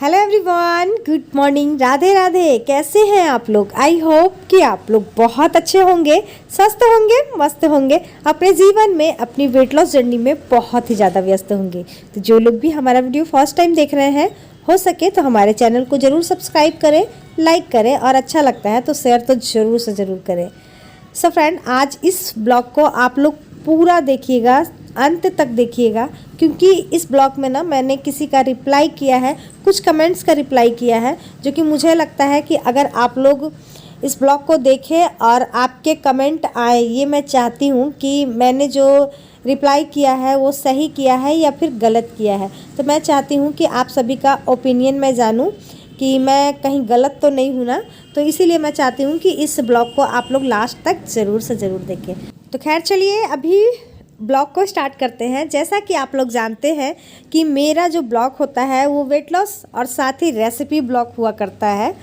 Hello everyone, good morning, Radhe Radhe. कैसे हैं आप लोग? आई होप कि आप लोग बहुत अच्छे होंगे, स्वस्थ होंगे, मस्त होंगे, अपने जीवन में अपनी वेट लॉस जर्नी में बहुत ही ज़्यादा व्यस्त होंगे। तो जो लोग भी हमारा वीडियो फर्स्ट टाइम देख रहे हैं, हो सके तो हमारे चैनल को ज़रूर सब्सक्राइब करें, लाइक करें और अच्छा लगता है तो शेयर तो ज़रूर से ज़रूर करें। सो फ्रेंड, आज इस ब्लॉग को आप लोग पूरा देखिएगा, अंत तक देखिएगा, क्योंकि इस ब्लॉग में ना मैंने किसी का रिप्लाई किया है, कुछ कमेंट्स का रिप्लाई किया है, जो कि मुझे लगता है कि अगर आप लोग इस ब्लॉग को देखें और आपके कमेंट आए, ये मैं चाहती हूँ कि मैंने जो रिप्लाई किया है वो सही किया है या फिर गलत किया है। तो मैं चाहती हूँ कि आप सभी का ओपिनियन मैं जानूँ कि मैं कहीं गलत तो नहीं हूँ ना। तो इसीलिए मैं चाहती हूँ कि इस ब्लॉग को आप लोग लास्ट तक ज़रूर से ज़रूर देखें। तो खैर चलिए अभी ब्लॉग को स्टार्ट करते हैं। जैसा कि आप लोग जानते हैं कि मेरा जो ब्लॉग होता है वो वेट लॉस और साथ ही रेसिपी ब्लॉग हुआ करता है।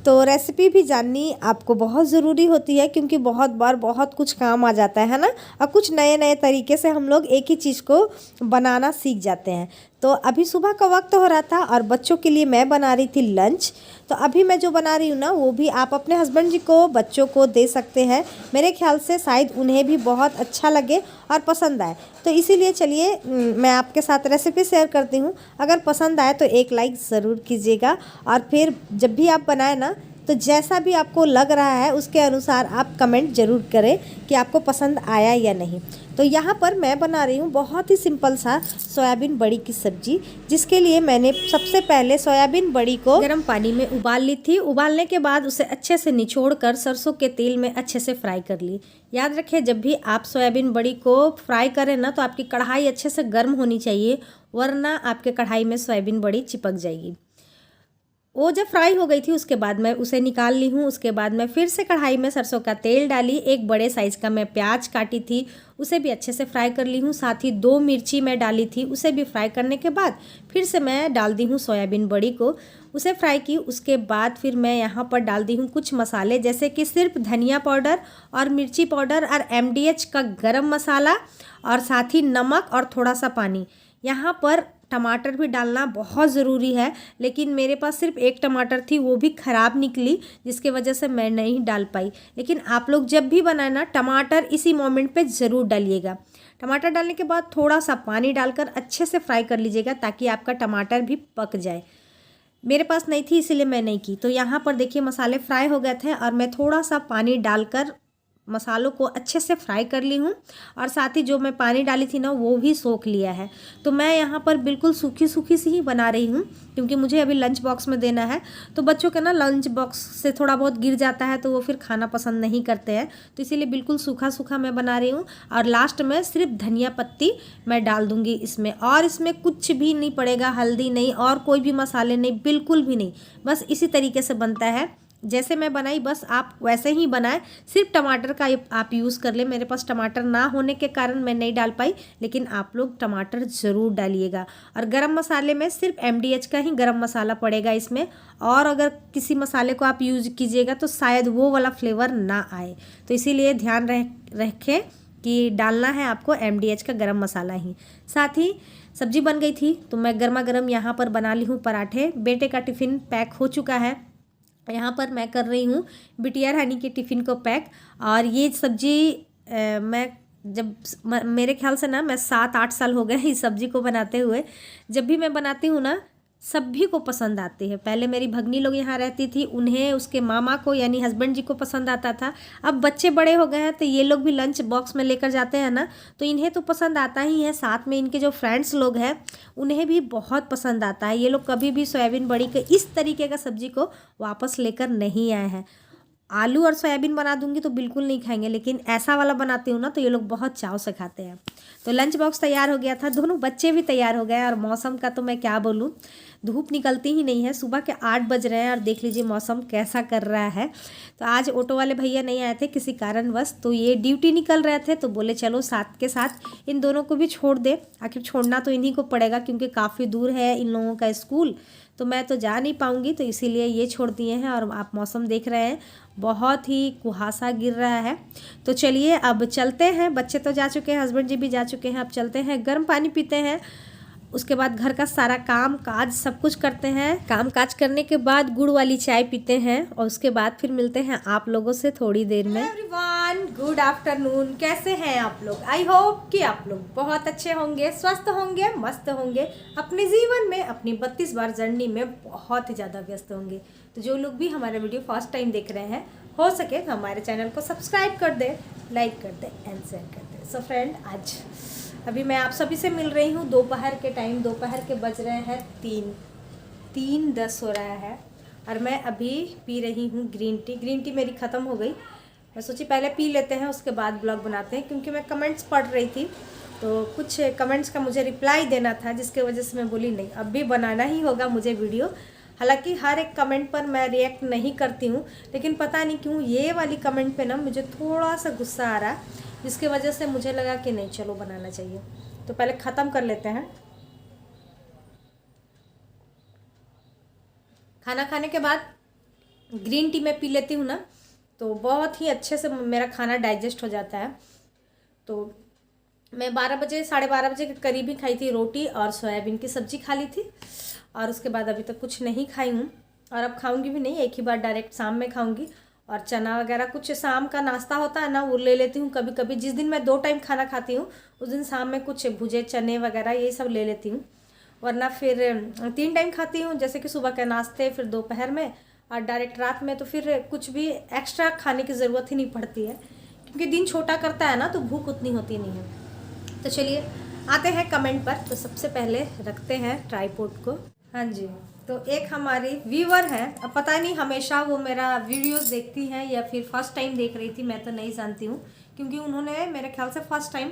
तो रेसिपी भी जाननी आपको बहुत ज़रूरी होती है, क्योंकि बहुत बार बहुत कुछ काम आ जाता है ना, और कुछ नए नए तरीके से हम लोग एक ही चीज़ को बनाना सीख जाते हैं। तो अभी सुबह का वक्त हो रहा था और बच्चों के लिए मैं बना रही थी लंच। तो अभी मैं जो बना रही हूँ ना, वो भी आप अपने हस्बैंड जी को, बच्चों को दे सकते हैं। मेरे ख्याल से शायद उन्हें भी बहुत अच्छा लगे और पसंद आए। तो इसीलिए चलिए मैं आपके साथ रेसिपी शेयर करती हूँ। अगर पसंद आए तो एक लाइक ज़रूर कीजिएगा, और फिर जब भी आप बनाए ना, तो जैसा भी आपको लग रहा है उसके अनुसार आप कमेंट ज़रूर करें कि आपको पसंद आया या नहीं। तो यहाँ पर मैं बना रही हूँ बहुत ही सिंपल सा सोयाबीन बड़ी की सब्ज़ी, जिसके लिए मैंने सबसे पहले सोयाबीन बड़ी को गर्म पानी में उबाल ली थी। उबालने के बाद उसे अच्छे से निचोड़ कर सरसों के तेल में अच्छे से फ्राई कर ली। याद रखें, जब भी आप सोयाबीन बड़ी को फ्राई करें ना, तो आपकी कढ़ाई अच्छे से गर्म होनी चाहिए, वरना आपके कढ़ाई में सोयाबीन बड़ी चिपक जाएगी। वो जब फ्राई हो गई थी उसके बाद मैं उसे निकाल ली हूँ। उसके बाद मैं फिर से कढ़ाई में सरसों का तेल डाली, एक बड़े साइज़ का मैं प्याज काटी थी उसे भी अच्छे से फ्राई कर ली हूँ। साथ ही 2 मिर्ची मैं डाली थी, उसे भी फ्राई करने के बाद फिर से मैं डाल दी हूँ सोयाबीन बड़ी को, उसे फ्राई की। उसके बाद फिर मैं यहाँ पर डाल दी हूँ कुछ मसाले, जैसे कि सिर्फ धनिया पाउडर और मिर्ची पाउडर और MDH का गरम मसाला, और साथ ही नमक और थोड़ा सा पानी। यहाँ पर टमाटर भी डालना बहुत ज़रूरी है, लेकिन मेरे पास सिर्फ एक टमाटर थी, वो भी ख़राब निकली, जिसके वजह से मैं नहीं डाल पाई। लेकिन आप लोग जब भी बनाए ना, टमाटर इसी मोमेंट पे ज़रूर डालिएगा। टमाटर डालने के बाद थोड़ा सा पानी डालकर अच्छे से फ्राई कर लीजिएगा, ताकि आपका टमाटर भी पक जाए। मेरे पास नहीं थी इसीलिए मैं नहीं की। तो यहाँ पर देखिए मसाले फ्राई हो गए थे और मैं थोड़ा सा पानी डालकर मसालों को अच्छे से फ्राई कर ली हूँ, और साथ ही जो मैं पानी डाली थी ना, वो भी सोख लिया है। तो मैं यहाँ पर बिल्कुल सूखी सूखी सी ही बना रही हूँ, क्योंकि मुझे अभी लंच बॉक्स में देना है। तो बच्चों के ना लंच बॉक्स से थोड़ा बहुत गिर जाता है, तो वो फिर खाना पसंद नहीं करते हैं। तो इसीलिए बिल्कुल सूखा सूखा मैं बना रही हूँ, और लास्ट में सिर्फ धनिया पत्ती मैं डाल दूँगी इसमें, और इसमें कुछ भी नहीं पड़ेगा, हल्दी नहीं और कोई भी मसाले नहीं, बिल्कुल भी नहीं। बस इसी तरीके से बनता है जैसे मैं बनाई, बस आप वैसे ही बनाएं। सिर्फ टमाटर का आप यूज़ कर ले। मेरे पास टमाटर ना होने के कारण मैं नहीं डाल पाई, लेकिन आप लोग टमाटर ज़रूर डालिएगा। और गरम मसाले में सिर्फ MDH का ही गरम मसाला पड़ेगा इसमें, और अगर किसी मसाले को आप यूज़ कीजिएगा तो शायद वो वाला फ्लेवर ना आए। तो इसीलिए ध्यान रखें कि डालना है आपको MDH का गरम मसाला ही। साथ ही सब्जी बन गई थी, तो मैं गर्मा गर्म यहाँ पर बना ली हूँ पराठे। बेटे का टिफ़िन पैक हो चुका है, यहाँ पर मैं कर रही हूँ बिटिया रानी के टिफ़िन को पैक। और ये सब्ज़ी मैं जब मेरे ख्याल से ना, मैं 7-8 साल हो गए इस सब्ज़ी को बनाते हुए। जब भी मैं बनाती हूँ ना, सभी को पसंद आती है। पहले मेरी भगनी लोग यहाँ रहती थी, उन्हें, उसके मामा को यानी हस्बैंड जी को पसंद आता था। अब बच्चे बड़े हो गए हैं, तो ये लोग भी लंच बॉक्स में लेकर जाते हैं ना, तो इन्हें तो पसंद आता ही है। साथ में इनके जो फ्रेंड्स लोग हैं उन्हें भी बहुत पसंद आता है। ये लोग कभी भी सोयाबीन बड़ी के इस तरीके का सब्जी को वापस लेकर नहीं आए हैं। आलू और सोयाबीन बना दूंगी तो बिल्कुल नहीं खाएंगे, लेकिन ऐसा वाला बनाती हूँ ना, तो ये लोग बहुत चाव से खाते हैं। तो लंच बॉक्स तैयार हो गया था, दोनों बच्चे भी तैयार हो गए। और मौसम का तो मैं क्या बोलूँ, धूप निकलती ही नहीं है। सुबह के 8 बज रहे हैं और देख लीजिए मौसम कैसा कर रहा है। तो आज ऑटो वाले भैया नहीं आए थे किसी कारणवश, तो ये ड्यूटी निकल रहे थे, तो बोले चलो साथ के साथ इन दोनों को भी छोड़ दे। आखिर छोड़ना तो इन्हीं को पड़ेगा, क्योंकि काफ़ी दूर है इन लोगों का स्कूल, तो मैं तो जा नहीं पाऊँगी, तो इसीलिए ये छोड़ दिए हैं। और आप मौसम देख रहे हैं, बहुत ही कुहासा गिर रहा है। तो चलिए अब चलते हैं, बच्चे तो जा चुके हैं, हस्बैंड जी भी जा चुके हैं, अब चलते हैं गर्म पानी पीते हैं। उसके बाद घर का सारा काम काज सब कुछ करते हैं। काम काज करने के बाद गुड़ वाली चाय पीते हैं और उसके बाद फिर मिलते हैं आप लोगों से थोड़ी देर में। Everyone, good afternoon. कैसे हैं आप लोग? आई होप कि आप लोग बहुत अच्छे होंगे, स्वस्थ होंगे, मस्त होंगे, अपने जीवन में अपनी 32 बार जर्नी में बहुत ही ज़्यादा व्यस्त होंगे। तो जो लोग भी हमारा वीडियो फर्स्ट टाइम देख रहे हैं, हो सके तो हमारे चैनल को सब्सक्राइब कर दे, लाइक कर दे एंड शेयर कर दे। सो फ्रेंड, आज अभी मैं आप सभी से मिल रही हूँ दोपहर के टाइम। दोपहर के बज रहे हैं 3:10 हो रहा है और मैं अभी पी रही हूँ ग्रीन टी। ग्रीन टी मेरी ख़त्म हो गई। मैं सोची पहले पी लेते हैं, उसके बाद ब्लॉग बनाते हैं, क्योंकि मैं कमेंट्स पढ़ रही थी तो कुछ कमेंट्स का मुझे रिप्लाई देना था, जिसके वजह से मैं बोली नहीं, अब भी बनाना ही होगा मुझे वीडियो। हालांकि हर एक कमेंट पर मैं रिएक्ट नहीं करती हूँ, लेकिन पता नहीं क्यों ये वाली कमेंट पे ना मुझे थोड़ा सा गुस्सा आ रहा है, जिसकी वजह से मुझे लगा कि नहीं, चलो बनाना चाहिए। तो पहले ख़त्म कर लेते हैं। खाना खाने के बाद ग्रीन टी मैं पी लेती हूँ ना, तो बहुत ही अच्छे से मेरा खाना डाइजेस्ट हो जाता है। तो मैं 12 बजे 12:30 बजे के करीब ही खाई थी रोटी और सोयाबीन की सब्ज़ी खा ली थी, और उसके बाद अभी तक कुछ नहीं खाई हूँ और अब खाऊंगी भी नहीं। एक ही बार डायरेक्ट शाम में खाऊंगी, और चना वगैरह कुछ शाम का नाश्ता होता है ना, वो ले लेती हूँ कभी कभी। जिस दिन मैं 2 टाइम खाना खाती हूँ उस दिन शाम में कुछ भुजे चने वगैरह ये सब ले लेती हूँ, वरना फिर 3 टाइम खाती हूँ, जैसे कि सुबह के नाश्ते, फिर दोपहर में और डायरेक्ट रात में। तो फिर कुछ भी एक्स्ट्रा खाने की ज़रूरत ही नहीं पड़ती है, क्योंकि दिन छोटा करता है ना, तो भूख उतनी होती नहीं है। तो चलिए आते हैं कमेंट पर। तो सबसे पहले रखते हैं ट्राइपॉड को। हाँ जी, तो एक हमारी व्यूअर है, अब पता नहीं हमेशा वो मेरा वीडियोस देखती हैं या फिर फर्स्ट टाइम देख रही थी, मैं तो नहीं जानती हूँ, क्योंकि उन्होंने मेरे ख्याल से फर्स्ट टाइम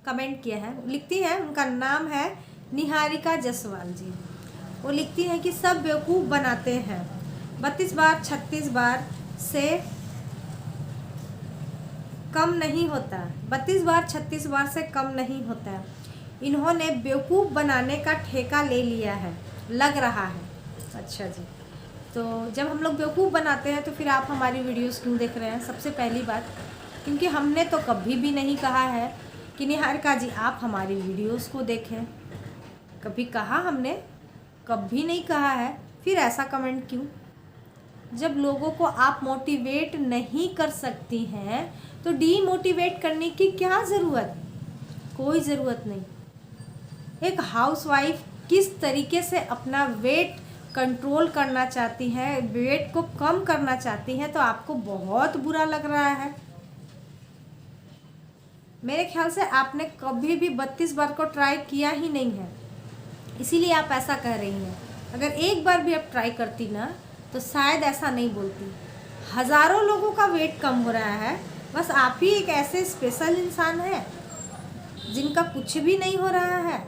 कमेंट किया है। लिखती हैं, उनका नाम है निहारिका जायसवाल जी। वो लिखती हैं कि सब बेवकूफ़ बनाते हैं, 32 बार 36 बार से कम नहीं होता, 32 बार 36 बार से कम नहीं होता। इन्होंने बेवकूफ़ बनाने का ठेका ले लिया है, लग रहा है। अच्छा जी, तो जब हम लोग बेवकूफ़ बनाते हैं तो फिर आप हमारी वीडियोस क्यों देख रहे हैं? सबसे पहली बात, क्योंकि हमने तो कभी भी नहीं कहा है कि निहारिका जी आप हमारी वीडियोस को देखें। कभी कहा हमने? कभी नहीं कहा है। फिर ऐसा कमेंट क्यों? जब लोगों को आप मोटिवेट नहीं कर सकती हैं तो डीमोटिवेट करने की क्या ज़रूरत? कोई ज़रूरत नहीं। एक हाउसवाइफ किस तरीके से अपना वेट कंट्रोल करना चाहती है, वेट को कम करना चाहती हैं, तो आपको बहुत बुरा लग रहा है। मेरे ख्याल से आपने कभी भी 32 बार को ट्राई किया ही नहीं है, इसीलिए आप ऐसा कह रही हैं। अगर एक बार भी आप ट्राई करती ना, तो शायद ऐसा नहीं बोलती। हज़ारों लोगों का वेट कम हो रहा है, बस आप ही एक ऐसे स्पेशल इंसान हैं जिनका कुछ भी नहीं हो रहा है।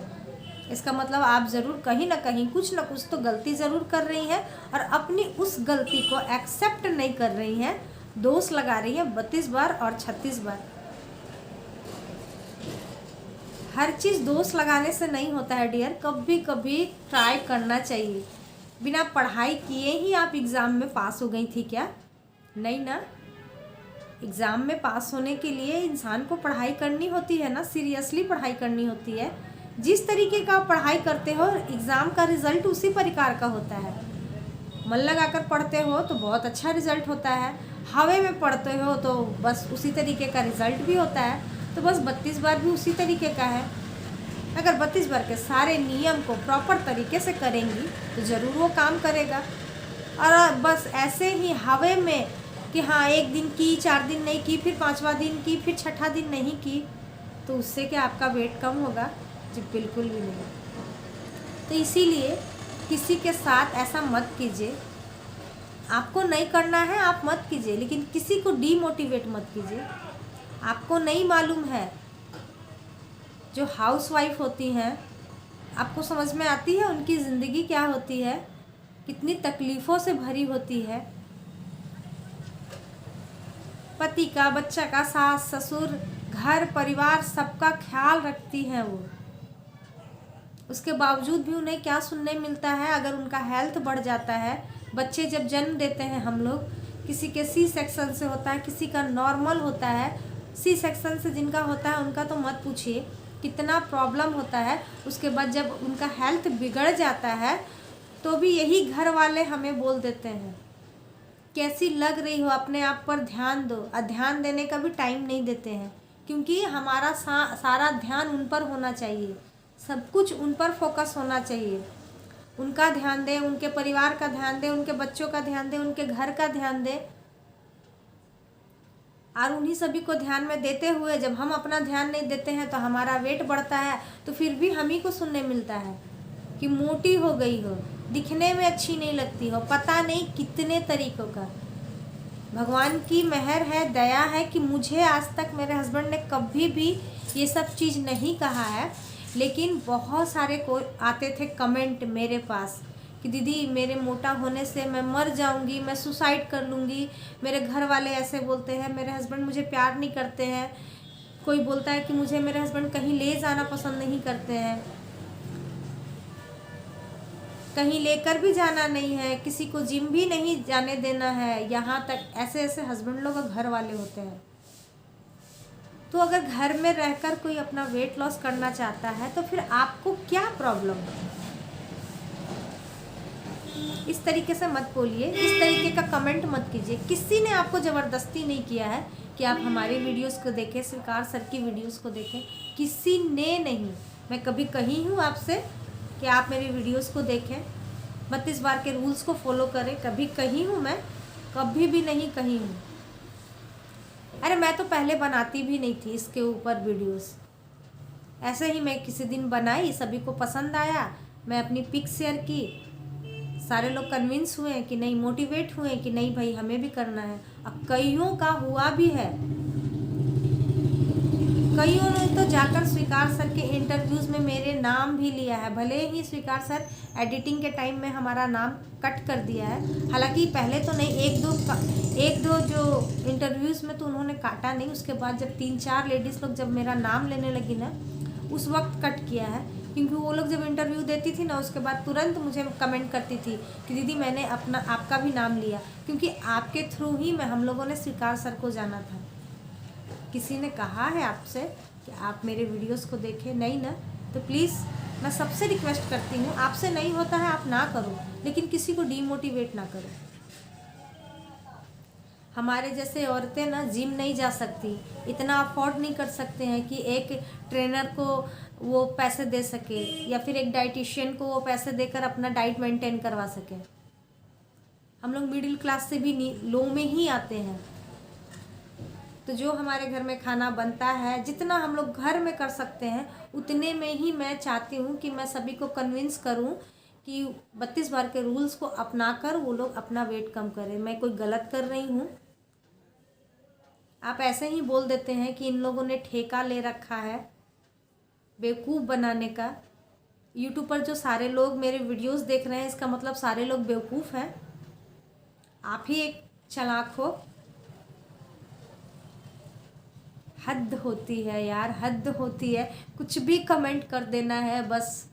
इसका मतलब आप ज़रूर कहीं ना कहीं कुछ ना कुछ तो गलती ज़रूर कर रही हैं, और अपनी उस गलती को एक्सेप्ट नहीं कर रही हैं, दोष लगा रही हैं 32 बार और 36 बार। हर चीज़ दोष लगाने से नहीं होता है डियर, कभी कभी ट्राई करना चाहिए। बिना पढ़ाई किए ही आप एग्ज़ाम में पास हो गई थी क्या? नहीं ना। एग्ज़ाम में पास होने के लिए इंसान को पढ़ाई करनी होती है ना, सीरियसली पढ़ाई करनी होती है। जिस तरीके का पढ़ाई करते हो, एग्ज़ाम का रिज़ल्ट उसी प्रकार का होता है। मन लगाकर पढ़ते हो तो बहुत अच्छा रिज़ल्ट होता है, हवा में पढ़ते हो तो बस उसी तरीके का रिज़ल्ट भी होता है। तो बस 32 बार भी उसी तरीके का है। अगर 32 बार के सारे नियम को प्रॉपर तरीके से करेंगी तो ज़रूर वो काम करेगा। और बस ऐसे ही हवा में कि हाँ 1 दिन की, 4 दिन नहीं की, फिर 5वां दिन की, फिर 6ठा दिन नहीं की, तो उससे क्या आपका वेट कम होगा? जी बिल्कुल भी नहीं। तो इसीलिए किसी के साथ ऐसा मत कीजिए। आपको नहीं करना है आप मत कीजिए, लेकिन किसी को डीमोटिवेट मत कीजिए। आपको नहीं मालूम है, जो हाउसवाइफ होती हैं, आपको समझ में आती है उनकी ज़िंदगी क्या होती है, कितनी तकलीफ़ों से भरी होती है। पति का, बच्चा का, सास ससुर, घर परिवार सबका ख्याल रखती हैं वो। उसके बावजूद भी उन्हें क्या सुनने मिलता है? अगर उनका हेल्थ बढ़ जाता है, बच्चे जब जन्म देते हैं हम लोग, किसी के सी सेक्शन से होता है, किसी का नॉर्मल होता है। सी सेक्शन से जिनका होता है उनका तो मत पूछिए, कितना प्रॉब्लम होता है, उसके बाद जब उनका हेल्थ बिगड़ जाता है तो भी यही घर वाले हमें बोल देते हैं कैसी लग रही हो, अपने आप पर ध्यान दो। और ध्यान देने का भी टाइम नहीं देते हैं, क्योंकि हमारा सारा ध्यान उन पर होना चाहिए, सब कुछ उन पर फोकस होना चाहिए। उनका ध्यान दें, उनके परिवार का ध्यान दें, उनके बच्चों का ध्यान दें, उनके घर का ध्यान दें। और उन्हीं सभी को ध्यान में देते हुए जब हम अपना ध्यान नहीं देते हैं तो हमारा वेट बढ़ता है, तो फिर भी हम ही को सुनने मिलता है कि मोटी हो गई हो, दिखने में अच्छी नहीं लगती हो, पता नहीं कितने तरीक़ों का। भगवान की मेहर है, दया है कि मुझे आज तक मेरे हस्बैंड ने कभी भी ये सब चीज़ नहीं कहा है। लेकिन बहुत सारे को आते थे कमेंट मेरे पास कि दीदी मेरे मोटा होने से मैं मर जाऊंगी, मैं सुसाइड कर लूँगी, मेरे घर वाले ऐसे बोलते हैं, मेरे हस्बैंड मुझे प्यार नहीं करते हैं, कोई बोलता है कि मुझे मेरे हस्बैंड कहीं ले जाना पसंद नहीं करते हैं, कहीं लेकर भी जाना नहीं है, किसी को जिम भी नहीं जाने देना है, यहाँ तक ऐसे ऐसे हस्बैंड लोग घर वाले होते हैं। तो अगर घर में रहकर कोई अपना वेट लॉस करना चाहता है तो फिर आपको क्या प्रॉब्लम है? इस तरीके से मत बोलिए, इस तरीके का कमेंट मत कीजिए। किसी ने आपको ज़बरदस्ती नहीं किया है कि आप हमारी वीडियोस को देखें, स्वीकार सर की वीडियोस को देखें, किसी ने नहीं। मैं कभी कही हूँ आपसे कि आप मेरी वीडियोस को देखें, 32 बार के रूल्स को फॉलो करें, कभी कही हूँ मैं? कभी भी नहीं कही हूँ। अरे मैं तो पहले बनाती भी नहीं थी इसके ऊपर वीडियोस, ऐसे ही मैं किसी दिन बनाई, सभी को पसंद आया, मैं अपनी पिक शेयर की, सारे लोग कन्विंस हुए कि नहीं, मोटिवेट हुए कि नहीं भाई हमें भी करना है। अब कईयों का हुआ भी है, कईयों ने तो जाकर स्वीकार सर के इंटरव्यूज़ में मेरे नाम भी लिया है। भले ही स्वीकार सर एडिटिंग के टाइम में हमारा नाम कट कर दिया है, हालांकि पहले तो नहीं, एक दो जो इंटरव्यूज़ में तो उन्होंने काटा नहीं, उसके बाद जब 3-4 लेडीज़ लोग जब मेरा नाम लेने लगी ना, उस वक्त कट किया है। क्योंकि वो लोग जब इंटरव्यू देती थी ना, उसके बाद तुरंत मुझे कमेंट करती थी कि दीदी मैंने आपका भी नाम लिया, क्योंकि आपके थ्रू ही हम लोगों ने स्वीकार सर को जाना था। किसी ने कहा है आपसे कि आप मेरे वीडियोस को देखें? नहीं ना? तो प्लीज़ मैं सबसे रिक्वेस्ट करती हूँ, आपसे नहीं होता है आप ना करो, लेकिन किसी को डीमोटिवेट ना करो। हमारे जैसे औरतें ना जिम नहीं जा सकती, इतना अफोर्ड नहीं कर सकते हैं कि एक ट्रेनर को वो पैसे दे सके या फिर एक डाइटिशियन को वो पैसे देकर अपना डाइट मेंटेन करवा सके। हम लोग मिडिल क्लास से भी लो में ही आते हैं। तो जो हमारे घर में खाना बनता है, जितना हम लोग घर में कर सकते हैं उतने में ही मैं चाहती हूँ कि मैं सभी को कन्विंस करूँ कि 32 बार के रूल्स को अपनाकर वो लोग अपना वेट कम करें। मैं कोई गलत कर रही हूँ? आप ऐसे ही बोल देते हैं कि इन लोगों ने ठेका ले रखा है बेवकूफ़ बनाने का। यूट्यूब पर जो सारे लोग मेरे वीडियोस देख रहे हैं, इसका मतलब सारे लोग बेवकूफ़ हैं? आप ही एक चालाक हो। हद होती है यार, हद होती है, कुछ भी कमेंट कर देना है बस।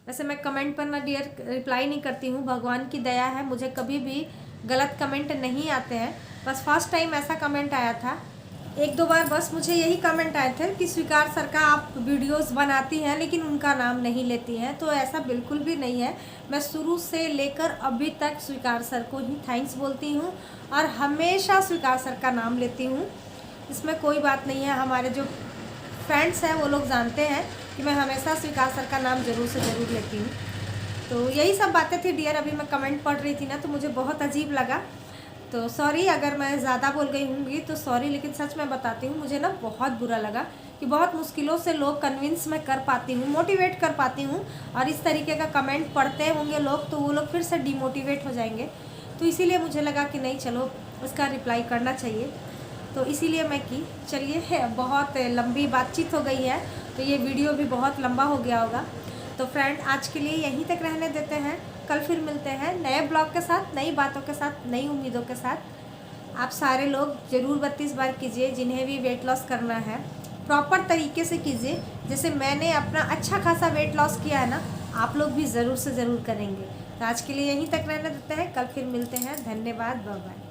वैसे मैं कमेंट पर ना डियर रिप्लाई नहीं करती हूँ, भगवान की दया है मुझे कभी भी गलत कमेंट नहीं आते हैं। बस फर्स्ट टाइम ऐसा कमेंट आया था, 1-2 बार बस मुझे यही कमेंट आए थे कि स्वीकार सर का आप वीडियोस बनाती हैं लेकिन उनका नाम नहीं लेती हैं। तो ऐसा बिल्कुल भी नहीं है, मैं शुरू से लेकर अभी तक स्वीकार सर को ही थैंक्स बोलती हूँ और हमेशा स्वीकार सर का नाम लेती हूँ। इसमें कोई बात नहीं है। हमारे जो फ्रेंड्स हैं वो लोग जानते हैं कि मैं हमेशा स्वीकार सर का नाम ज़रूर से ज़रूर लेती हूँ। तो यही सब बातें थी डियर। अभी मैं कमेंट पढ़ रही थी ना, तो मुझे बहुत अजीब लगा, तो सॉरी अगर मैं ज़्यादा बोल गई होंगी तो सॉरी। लेकिन सच में बताती हूँ, मुझे ना बहुत बुरा लगा कि बहुत मुश्किलों से लोग कन्विंस मैं कर पाती हूँ, मोटिवेट कर पाती हूँ, और इस तरीके का कमेंट पढ़ते होंगे लोग तो वो लोग फिर से डिमोटिवेट हो जाएंगे। तो इसीलिए मुझे लगा कि नहीं, चलो उसका रिप्लाई करना चाहिए, तो इसीलिए मैं की। चलिए, बहुत लंबी बातचीत हो गई है तो ये वीडियो भी बहुत लंबा हो गया होगा। तो फ्रेंड आज के लिए यहीं तक रहने देते हैं, कल फिर मिलते हैं नए ब्लॉग के साथ, नई बातों के साथ, नई उम्मीदों के साथ। आप सारे लोग ज़रूर 32 बार कीजिए, जिन्हें भी वेट लॉस करना है प्रॉपर तरीके से कीजिए। जैसे मैंने अपना अच्छा खासा वेट लॉस किया है ना, आप लोग भी ज़रूर से ज़रूर करेंगे। तो आज के लिए यहीं तक रहने देते हैं, कल फिर मिलते हैं। धन्यवाद, बाय बाय।